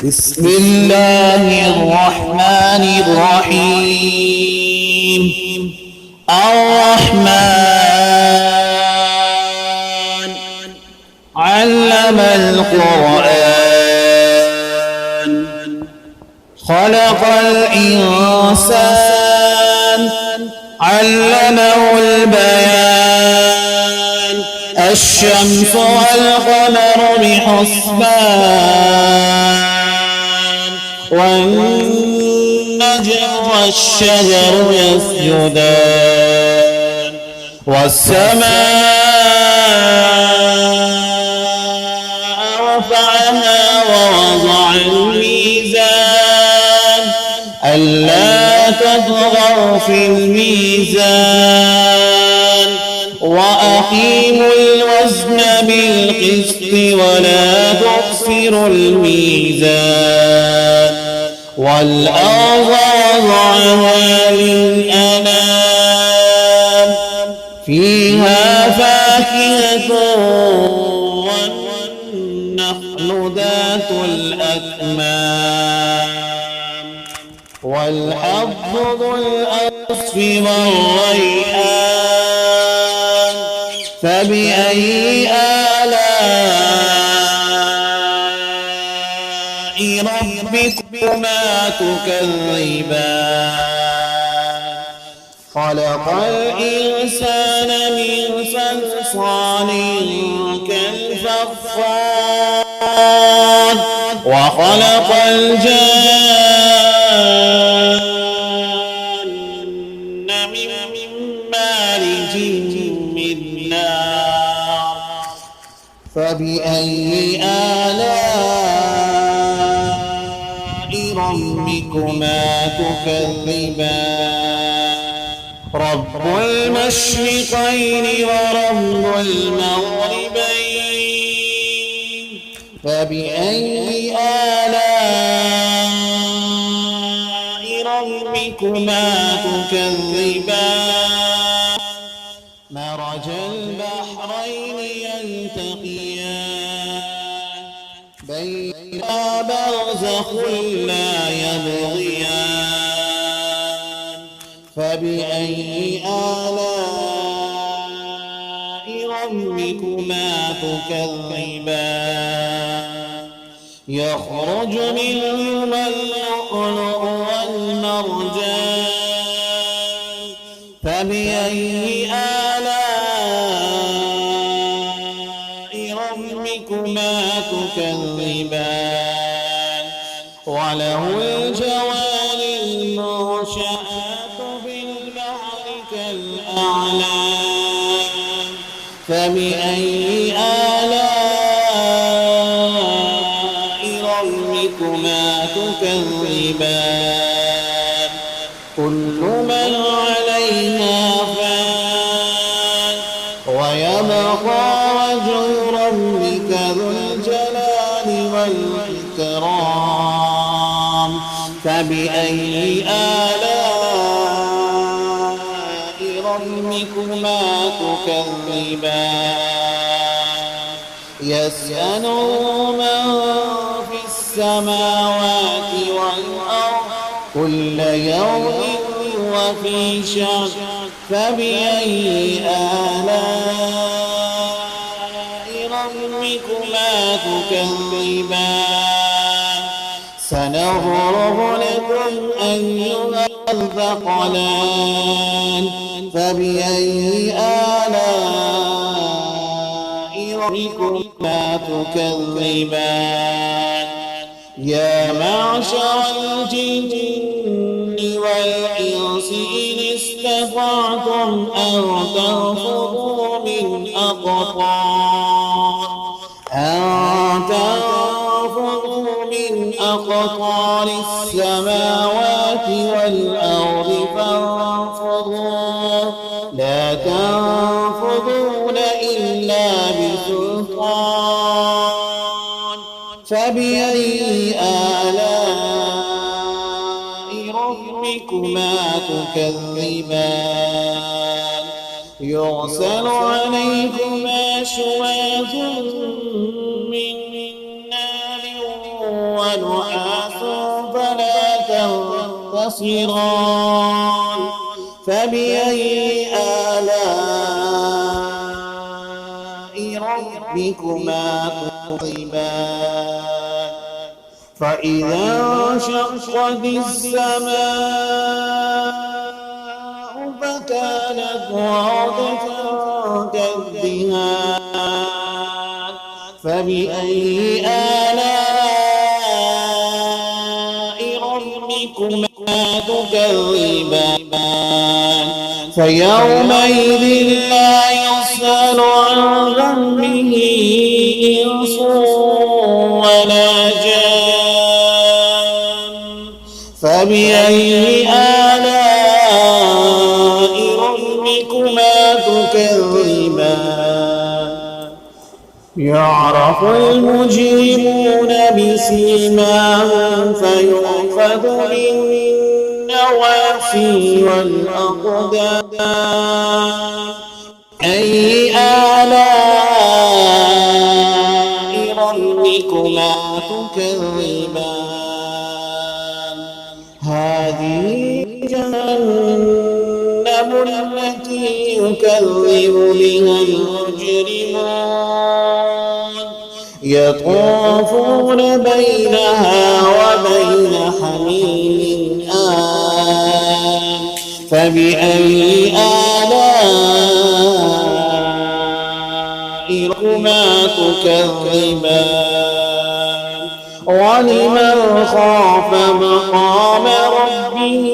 بسم الله الرحمن الرحيم. الرحمن علم القرآن خلق الإنسان علمه البيان الشمس والقمر بحسبان والنجم والشجر يسجدان والسماء رفعها ووضع الميزان ألا تطغوا في الميزان وأقيموا الوزن بالقسط ولا تخسروا الميزان والأرض وضعها للأنام فيها فاكهة والنخل ذات الأكمام والحب ذو الأصف والريحان فبأي آلاء ربكما تكذبان خلق الإنسان من صلصال كالفخار وخلق الجان من مارج من نار فبأي آلاء ربكما تكذبان رب المشرقين ورب المغربين فبأي آلاء ربكما تكذبان مرج البحرين يلتقيان بينهما برزخ لا يبغيان فبأي آلاء ربكما تكذبان يخرج منهما اللؤلؤ والمرجان فبأي آلاء ربكما تكذبان وله الجوار المنشآت في البحر كالأعلام فبأي آلاء ربكما تكذبان كل من عليها فان ويبقى وجه ربك ذو الجلال والإكرام فبأي آلاء ربكما تكذبان يسأله من في السماوات والأرض كل يوم وفي شهر فبأي آلاء ربكما تكذبان سنفرغ لكم أيها الثقلان فبأي آلاء ربكما تكذبان يا معشر الجن والإنس إن استطعتم أن تنفذوا من أقطار السماوات والأرض فانفذوا لا تنفذون إلا بسلطان فبأي آلاء ربكما تكذبان يرسل عليكما شواظ من نار ونحاس ينتصران فبأي آلاء ربكما تكذبان فإذا انشقت السماء فكانت وردة كالدهان فبأي آلاء ربكما تكذبان فيومئذ لا يسأل عن ذنبه إنس ولا جان فبأي آلاء ربكما تكذبان يعرف المجرمون بسيماهم فيؤخذ بالنواصي والأقدام أي آلاء ربكما تكذبان هذه جهنم التي يكذب بها المجرمون يطوفون بينها وبين حميم آن فبأي آلاء ربكما تكذبان ولمن خاف مقام ربه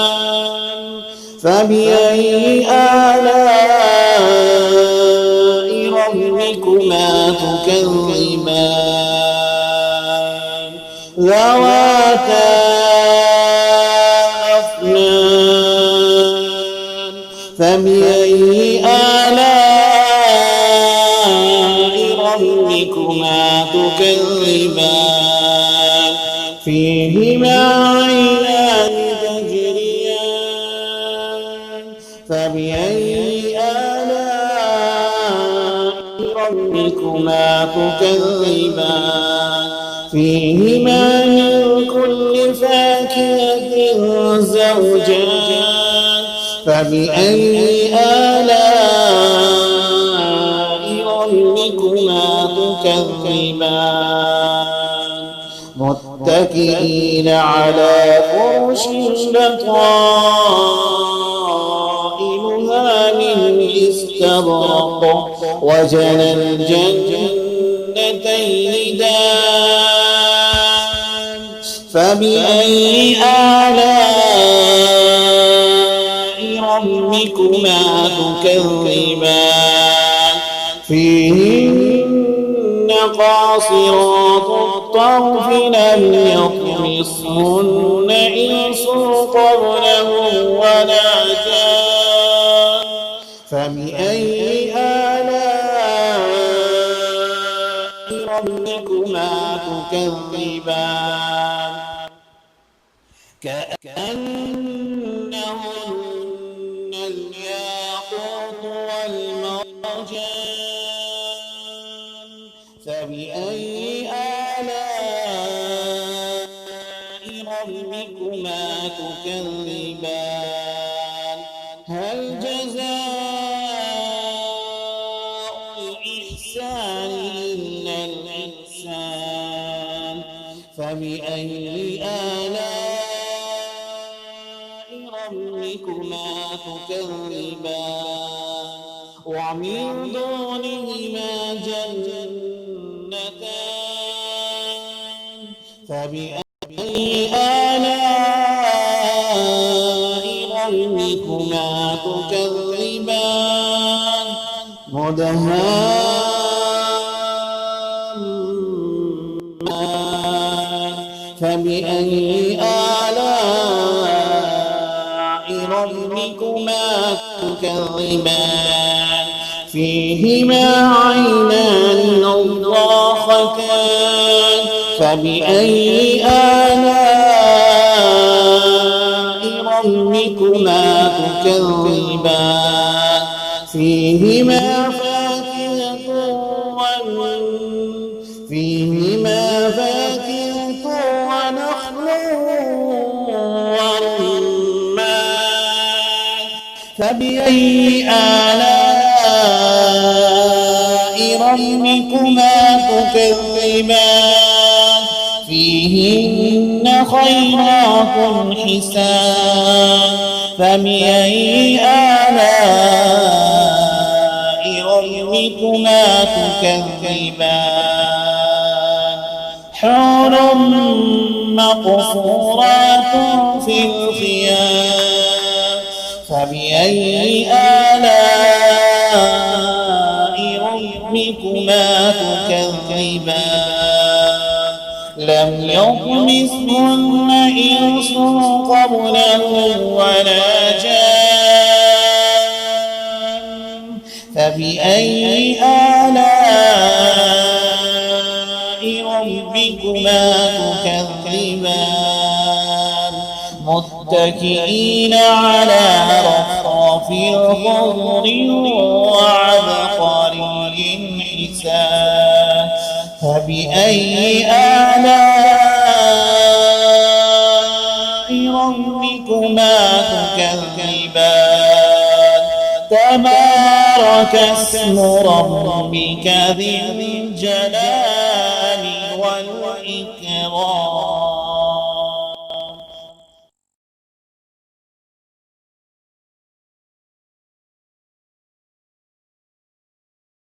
جنتان فبأي آلاء ربكما تكذبان ذواتا أفنان فبأي آلاء ربكما تكذبان فيهما عينان تجريان فبأي آلاء ربكما تكذبان فيهما من كل فاكهة زوجان فبأي آلاء ربكما تكذبان متكئين على فرش بطائنها من استبرق وجنى الجنتين دان فبأي آلاء ربكما تكذبان فيهن قاصرات الطرف لم يطمثهن إنس قبلهم ولا جان فبأي آلاء ربكما تكذبان كأنهن الياقوت والمرجان فبأي آلاء ربكما تكذبان هل جزاء الإحسان إلا الإحسان فبأي آلاء ربكما تكذبان ومن دونهما جنتان فبأي آلاء ربكما تكذبان مدهامان فبأي آلاء ربكما تكذبان فيهما عينان نضاختان فبأي آلاء ربكما تكذبان فيهما فاكهة فبأي آلاء ربكما تكذبان فيهن خيرات حسان فبأي آلاء ربكما تكذبان حور مقصورات في الخيام فبأي آلاء ربكما تكذبان لم يطمثهن إنس قبلهم ولا جان فبأي آلاء ربكما تكذبان متكئين على رفرف خضر وعبقري حسان فبأي آلاء ربكما تكذبان تبارك اسم ربك ذي الجلال والإكرام